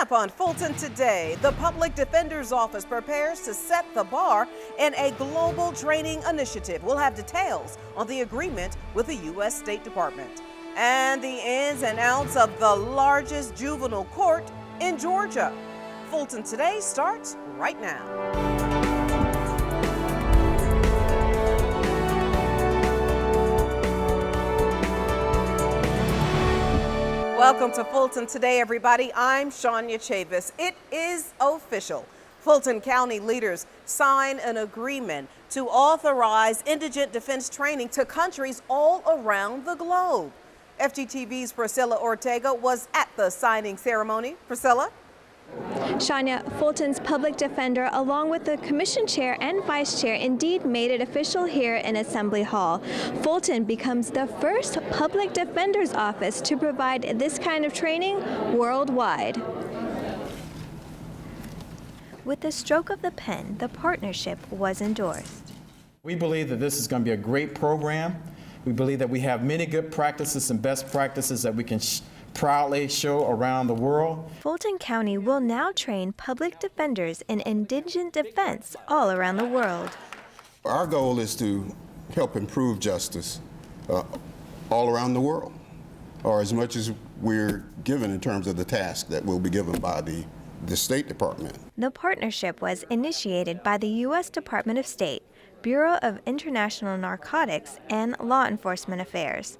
up on Fulton today, the Public Defender's Office prepares to set the bar in a global training initiative. We'll have details on the agreement with the U.S. State Department and the ins and outs of the largest juvenile court in Georgia. Fulton Today starts right now. Welcome to Fulton Today, everybody. I'm Shania Chavis. It is official. Fulton County leaders sign an agreement to authorize indigent defense training to countries all around the globe. FGTV's Priscilla Ortega was at the signing ceremony. Priscilla? Shania, Fulton's public defender, along with the commission chair and vice chair, indeed made it official here in Assembly Hall. Fulton becomes the first public defender's office to provide this kind of training worldwide. With the stroke of the pen, the partnership was endorsed. We believe that this is going to be a great program. We believe that we have many good practices and best practices that we can proudly show around the world. Fulton County will now train public defenders in indigent defense all around the world. Our goal is to help improve justice all around the world, or as much as we're given in terms of the task that will be given by the State Department. The partnership was initiated by the U.S. Department of State, Bureau of International Narcotics, and Law Enforcement Affairs.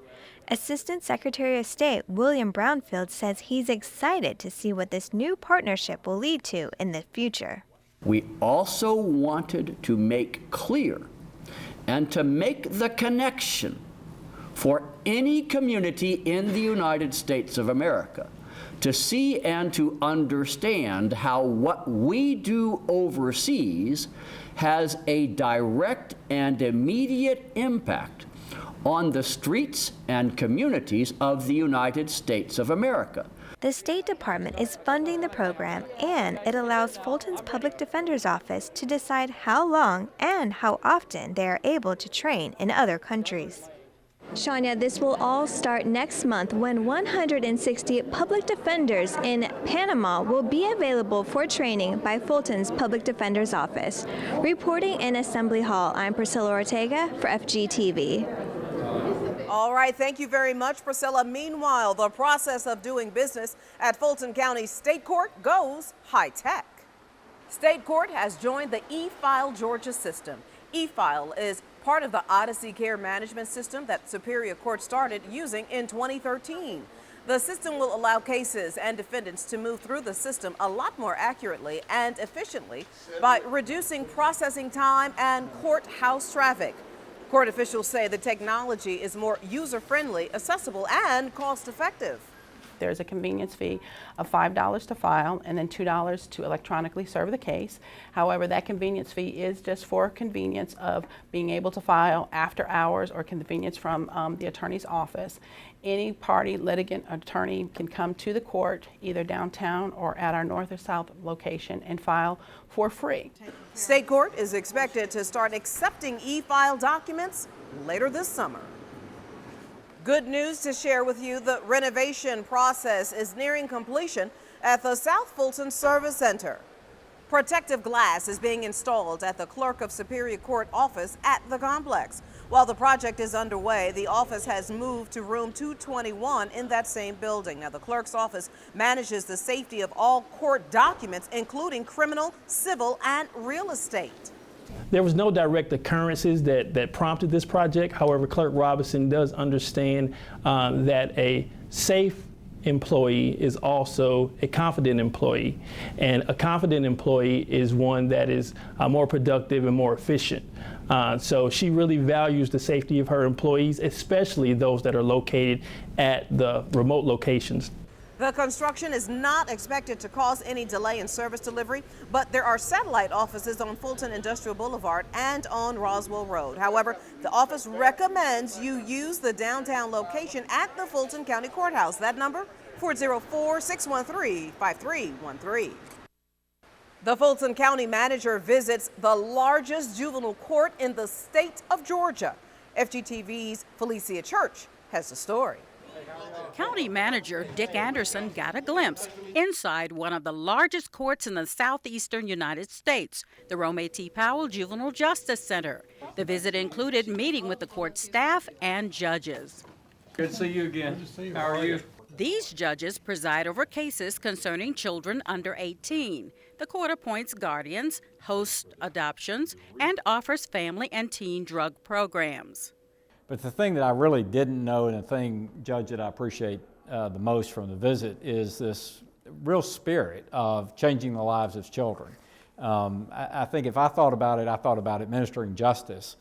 Assistant Secretary of State William Brownfield says he's excited to see what this new partnership will lead to in the future. We also wanted to make clear and to make the connection for any community in the United States of America to see and to understand how what we do overseas has a direct and immediate impact on the streets and communities of the United States of America. The State Department is funding the program, and it allows Fulton's Public Defender's Office to decide how long and how often they are able to train in other countries. Shania, this will all start next month when 160 public defenders in Panama will be available for training by Fulton's Public Defender's Office. Reporting in Assembly Hall, I'm Priscilla Ortega for FGTV. All right, thank you very much, Priscilla. Meanwhile, the process of doing business at Fulton County State Court goes high-tech. State Court has joined the Efile Georgia system. Efile is part of the Odyssey Care Management System that Superior Court started using in 2013. The system will allow cases and defendants to move through the system a lot more accurately and efficiently by reducing processing time and courthouse traffic. Court officials say the technology is more user-friendly, accessible, and cost-effective. There's a convenience fee of $5 to file and then $2 to electronically serve the case. However, that convenience fee is just for convenience of being able to file after hours or convenience from the attorney's office. Any party, litigant, attorney can come to the court either downtown or at our north or south location and file for free. State Court is expected to start accepting e-file documents later this summer. Good news to share with you. The renovation process is nearing completion at the South Fulton Service Center. Protective glass is being installed at the Clerk of Superior Court office at the complex. While the project is underway, the office has moved to room 221 in that same building. Now, the clerk's office manages the safety of all court documents, including criminal, civil, and real estate. There was no direct occurrences that prompted this project. However, Clerk Robinson does understand that a safe employee is also a confident employee. And a confident employee is one that is more productive and more efficient. So she really values the safety of her employees, especially those that are located at the remote locations. The construction is not expected to cause any delay in service delivery, but there are satellite offices on Fulton Industrial Boulevard and on Roswell Road. However, the office recommends you use the downtown location at the Fulton County Courthouse. That number, 404-613-5313. The Fulton County manager visits the largest juvenile court in the state of Georgia. FGTV's Felicia Church has the story. County Manager Dick Anderson got a glimpse inside one of the largest courts in the southeastern United States, the Romay T. Powell Juvenile Justice Center. The visit included meeting with the court staff and judges. Good to see you again. How are you? These judges preside over cases concerning children under 18. The court appoints guardians, hosts adoptions, and offers family and teen drug programs. But the thing that I really didn't know, and the thing, Judge, that I appreciate the most from the visit is this real spirit of changing the lives of children. I think if I thought about it administering justice.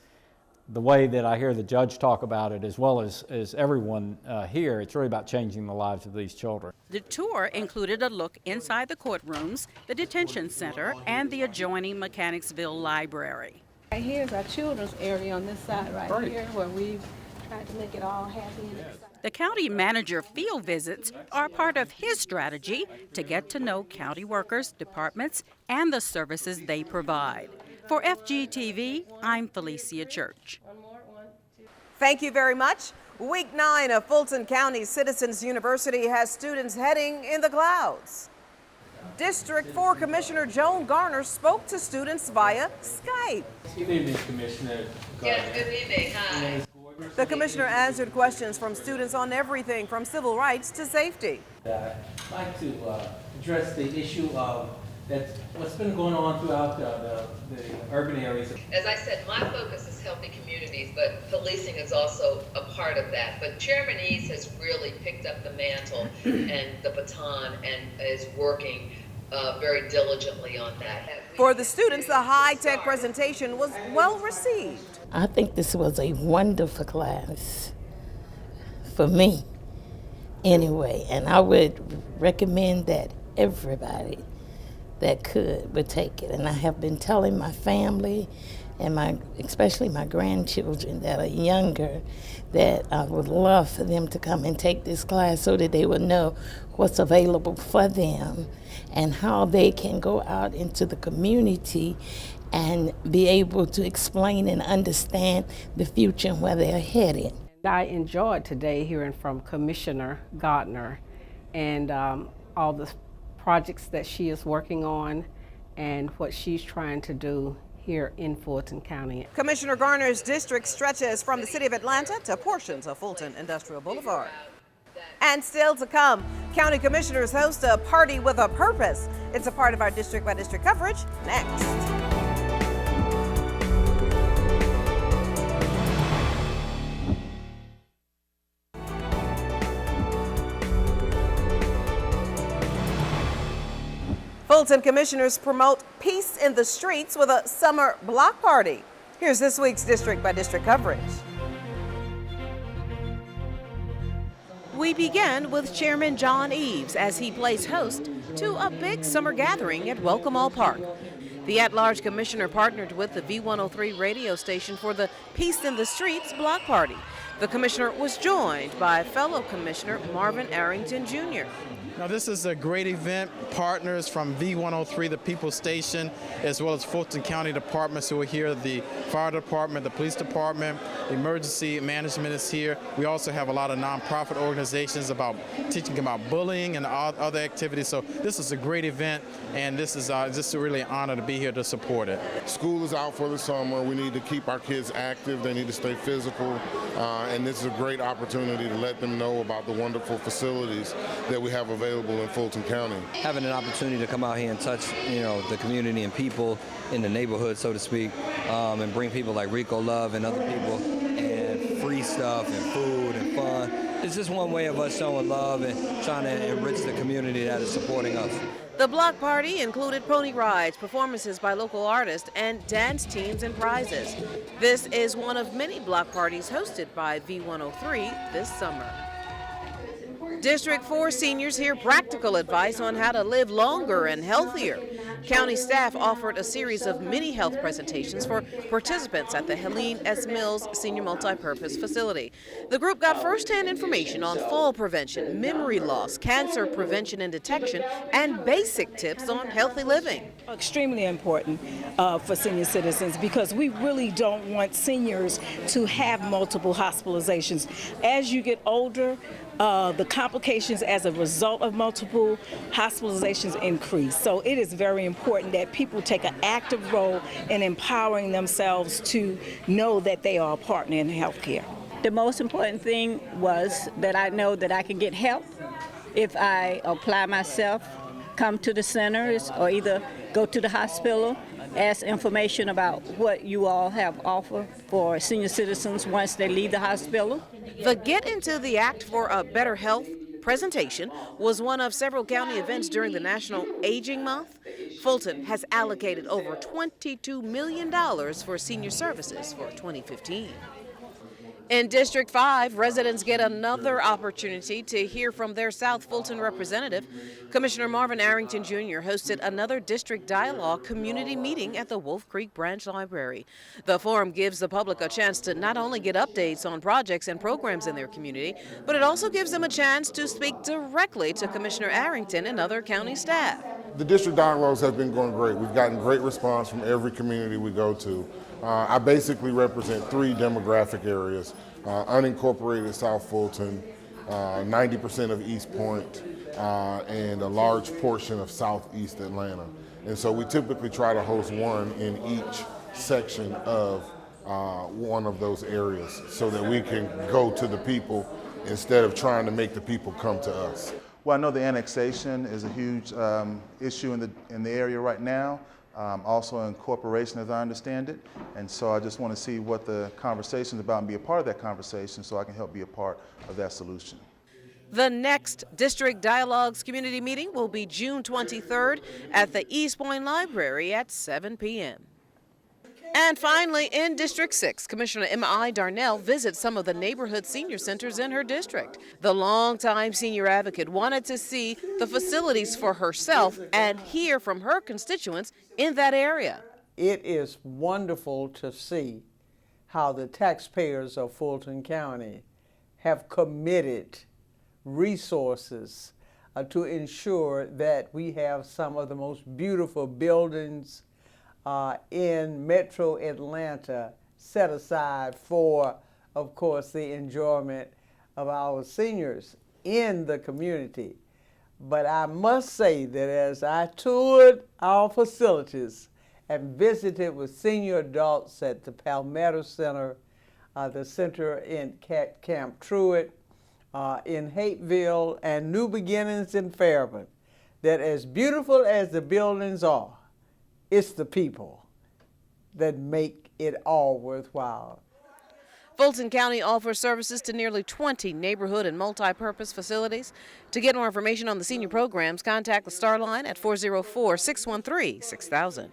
The way that I hear the judge talk about it, as well as everyone here, it's really about changing the lives of these children. The tour included a look inside the courtrooms, the detention center, and the adjoining Mechanicsville Library. Right here's our children's area on this side right here, where we've tried to make it all happy and exciting. The county manager field visits are part of his strategy to get to know county workers, departments, and the services they provide. For FGTV, I'm Felicia Church. Thank you very much. Week 9 of Fulton County Citizens University has students heading in the clouds. District 4 Commissioner Joan Garner spoke to students via Skype. Good evening, Commissioner. Yes, good evening. Hi. The commissioner answered questions from students on everything from civil rights to safety. I'd like to address the issue of what's been going on throughout the urban areas. As I said, my focus is healthy communities, but policing is also a part of that. But Chairman East has really picked up the mantle and the baton and is working very diligently on that. For the students, the high-tech presentation was well received. I think this was a wonderful class for me anyway, and I would recommend that everybody that would take it. And I have been telling my family and especially my grandchildren that are younger that I would love for them to come and take this class so that they would know what's available for them and how they can go out into the community and be able to explain and understand the future and where they're headed. I enjoyed today hearing from Commissioner Gardner and all the projects that she is working on and what she's trying to do here in Fulton County. Commissioner Garner's district stretches from the city of Atlanta to portions of Fulton Industrial Boulevard. And still to come, county commissioners host a party with a purpose. It's a part of our district by district coverage next. Fulton commissioners promote peace in the streets with a summer block party. Here's this week's district by district coverage. We begin with Chairman John Eves as he plays host to a big summer gathering at Welcome All Park. The at-large commissioner partnered with the V103 radio station for the Peace in the Streets block party. The commissioner was joined by fellow Commissioner Marvin Arrington Jr. Now, this is a great event. Partners from V103, the People Station, as well as Fulton County departments who are here. The fire department, the police department, emergency management is here. We also have a lot of nonprofit organizations about teaching about bullying and other activities. So this is a great event, and this is just really an honor to be here to support it. School is out for the summer. We need to keep our kids active. They need to stay physical, and this is a great opportunity to let them know about the wonderful facilities that we have available in Fulton County. Having an opportunity to come out here and touch, the community and people in the neighborhood, so to speak, and bring people like Rico Love and other people, and free stuff and food and fun. It's just one way of us showing love and trying to enrich the community that is supporting us. The block party included pony rides, performances by local artists, and dance teams and prizes. This is one of many block parties hosted by V103 this summer. District 4 seniors hear practical advice on how to live longer and healthier. County staff offered a series of mini health presentations for participants at the Helene S. Mills Senior Multipurpose Facility. The group got firsthand information on fall prevention, memory loss, cancer prevention and detection, and basic tips on healthy living. Extremely important for senior citizens because we really don't want seniors to have multiple hospitalizations. As you get older, the complications as a result of multiple hospitalizations increase. So it is very important that people take an active role in empowering themselves to know that they are a partner in healthcare. The most important thing was that I know that I can get help if I apply myself, come to the centers, or either go to the hospital, ask information about what you all have offered for senior citizens once they leave the hospital. The Get Into the Act for a Better Health presentation was one of several county events during the National Aging Month. Fulton has allocated over $22 million for senior services for 2015. In District 5, residents get another opportunity to hear from their South Fulton representative. Commissioner Marvin Arrington Jr. hosted another district dialogue community meeting at the Wolf Creek Branch Library. The forum gives the public a chance to not only get updates on projects and programs in their community, but it also gives them a chance to speak directly to Commissioner Arrington and other county staff. The district dialogues have been going great. We've gotten great response from every community we go to. I basically represent 3 demographic areas: unincorporated South Fulton, 90% of East Point, and a large portion of Southeast Atlanta. And so we typically try to host one in each section of one of those areas so that we can go to the people instead of trying to make the people come to us. Well, I know the annexation is a huge issue in the area right now. Also incorporation, as I understand it. And so I just want to see what the conversation is about and be a part of that conversation so I can help be a part of that solution. The next District Dialogues community meeting will be June 23rd at the East Point Library at 7 p.m. And finally, in District 6, Commissioner M.I. Darnell visits some of the neighborhood senior centers in her district. The longtime senior advocate wanted to see the facilities for herself and hear from her constituents in that area. It is wonderful to see how the taxpayers of Fulton County have committed resources to ensure that we have some of the most beautiful buildings in Metro Atlanta set aside for, of course, the enjoyment of our seniors in the community. But I must say that as I toured our facilities and visited with senior adults at the Palmetto Center, the center in Camp Truett, in Hateville, and New Beginnings in Fairburn, that as beautiful as the buildings are, it's the people that make it all worthwhile. Fulton County offers services to nearly 20 neighborhood and multi-purpose facilities. To get more information on the senior programs, contact the Star Line at 404-613-6000.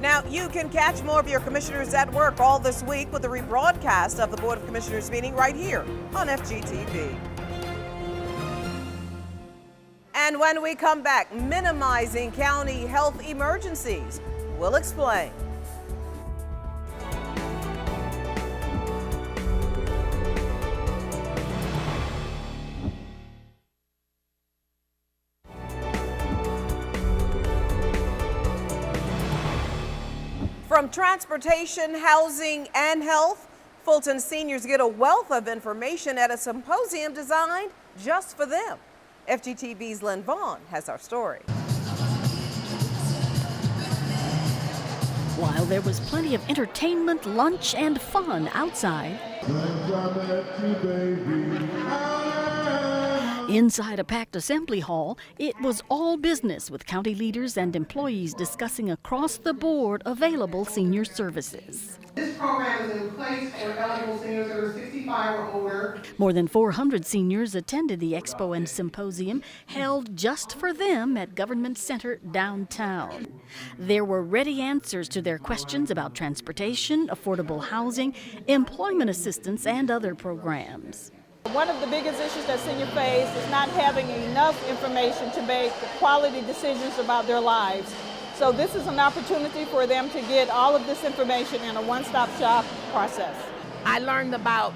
Now, you can catch more of your commissioners at work all this week with the rebroadcast of the Board of Commissioners meeting right here on FGTV. And when we come back, minimizing county health emergencies. We'll explain. From transportation, housing, and health, Fulton seniors get a wealth of information at a symposium designed just for them. FGTV's Lynn Vaughn has our story. While there was plenty of entertainment, lunch, and fun outside, inside a packed assembly hall, it was all business with county leaders and employees discussing across the board available senior services. This program is in place for eligible seniors that are 65 or older. More than 400 seniors attended the Expo and Symposium held just for them at Government Center downtown. There were ready answers to their questions about transportation, affordable housing, employment assistance, and other programs. One of the biggest issues that seniors face is not having enough information to make quality decisions about their lives. So this is an opportunity for them to get all of this information in a one-stop shop process. I learned about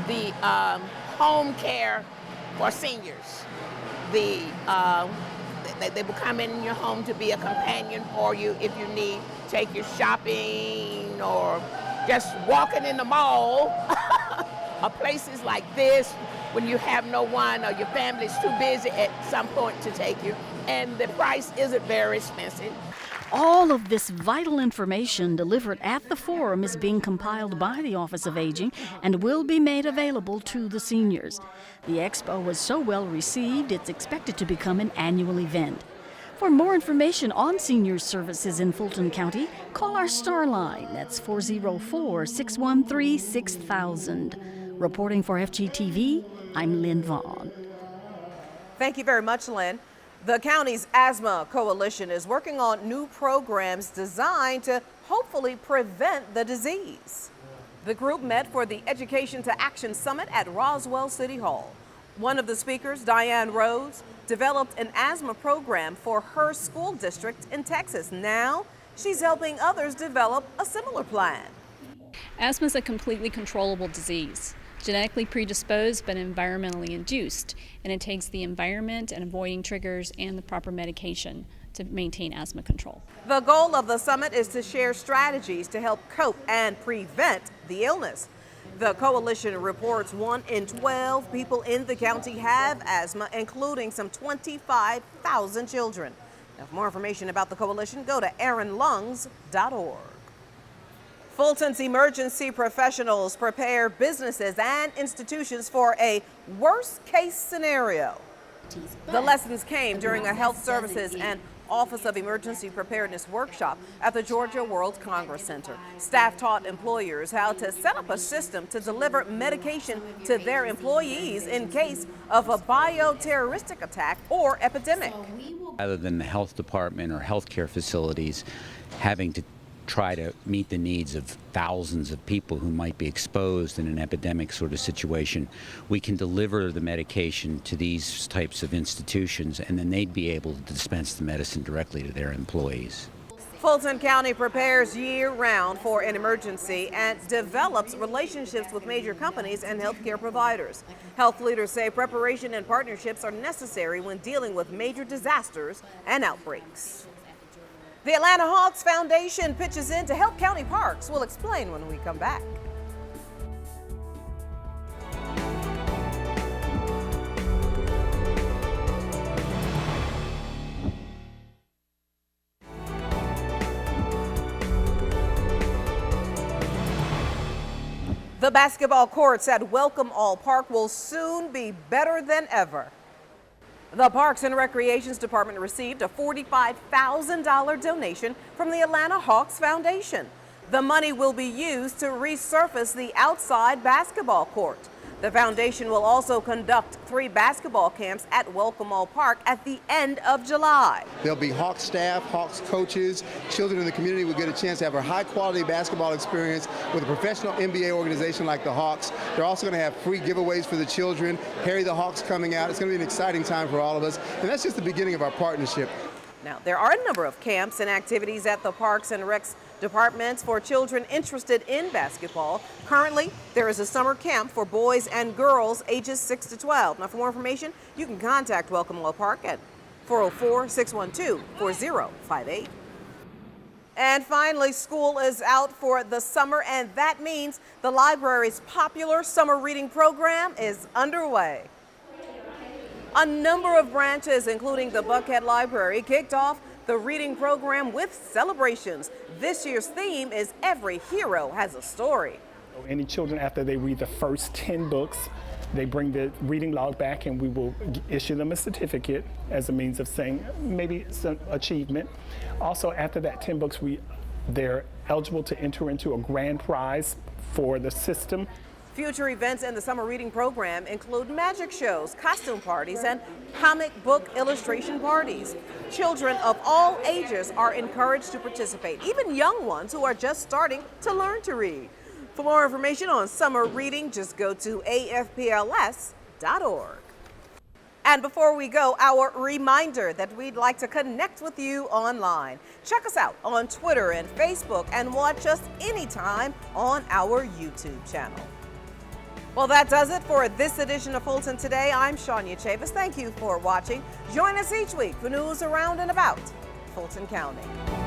the home care for seniors. They will come in your home to be a companion for you if you need, take you shopping or just walking in the mall or places like this when you have no one or your family's too busy at some point to take you. And the price isn't very expensive. All of this vital information delivered at the forum is being compiled by the Office of Aging and will be made available to the seniors. The expo was so well received, it's expected to become an annual event. For more information on senior services in Fulton County, call our Star Line. That's 404-613-6000. Reporting for FGTV, I'm Lynn Vaughn. Thank you very much, Lynn. The county's Asthma Coalition is working on new programs designed to hopefully prevent the disease. The group met for the Education to Action Summit at Roswell City Hall. One of the speakers, Diane Rhodes, developed an asthma program for her school district in Texas. Now, she's helping others develop a similar plan. Asthma is a completely controllable disease, genetically predisposed but environmentally induced, and it takes the environment and avoiding triggers and the proper medication to maintain asthma control. The goal of the summit is to share strategies to help cope and prevent the illness. The coalition reports 1 in 12 people in the county have asthma, including some 25,000 children. Now, for more information about the coalition, go to aaronlungs.org. Fulton's emergency professionals prepare businesses and institutions for a worst-case scenario. The lessons came during a Health Services and Office of Emergency Preparedness workshop at the Georgia World Congress Center. Staff taught employers how to set up a system to deliver medication to their employees in case of a bioterroristic attack or epidemic. Rather than the health department or healthcare facilities having to try to meet the needs of thousands of people who might be exposed in an epidemic sort of situation, we can deliver the medication to these types of institutions, and then they'd be able to dispense the medicine directly to their employees. Fulton County prepares year-round for an emergency and develops relationships with major companies and healthcare providers. Health leaders say preparation and partnerships are necessary when dealing with major disasters and outbreaks. The Atlanta Hawks Foundation pitches in to help county parks. We'll explain when we come back. The basketball courts at Welcome All Park will soon be better than ever. The Parks and Recreations Department received a $45,000 donation from the Atlanta Hawks Foundation. The money will be used to resurface the outside basketball court. The foundation will also conduct 3 basketball camps at Welcome All Park at the end of July. There'll be Hawks staff, Hawks coaches, children in the community will get a chance to have a high-quality basketball experience with a professional NBA organization like the Hawks. They're also going to have free giveaways for the children. Harry the Hawks coming out. It's going to be an exciting time for all of us, and that's just the beginning of our partnership. Now, there are a number of camps and activities at the Parks and Recs departments for children interested in basketball. Currently, there is a summer camp for boys and girls ages 6 to 12. Now, for more information, you can contact Welcome All Park at 404-612-4058. And finally, school is out for the summer, and that means the library's popular summer reading program is underway. A number of branches, including the Buckhead Library, kicked off the reading program with celebrations. This year's theme is Every Hero Has a Story. Any children, after they read the first 10 books, they bring the reading log back and we will issue them a certificate as a means of saying maybe some achievement. Also, after that 10 books, they're eligible to enter into a grand prize for the system. Future events in the summer reading program include magic shows, costume parties, and comic book illustration parties. Children of all ages are encouraged to participate, even young ones who are just starting to learn to read. For more information on summer reading, just go to afpls.org. And before we go, our reminder that we'd like to connect with you online. Check us out on Twitter and Facebook and watch us anytime on our YouTube channel. Well, that does it for this edition of Fulton Today. I'm Shania Chavis. Thank you for watching. Join us each week for news around and about Fulton County.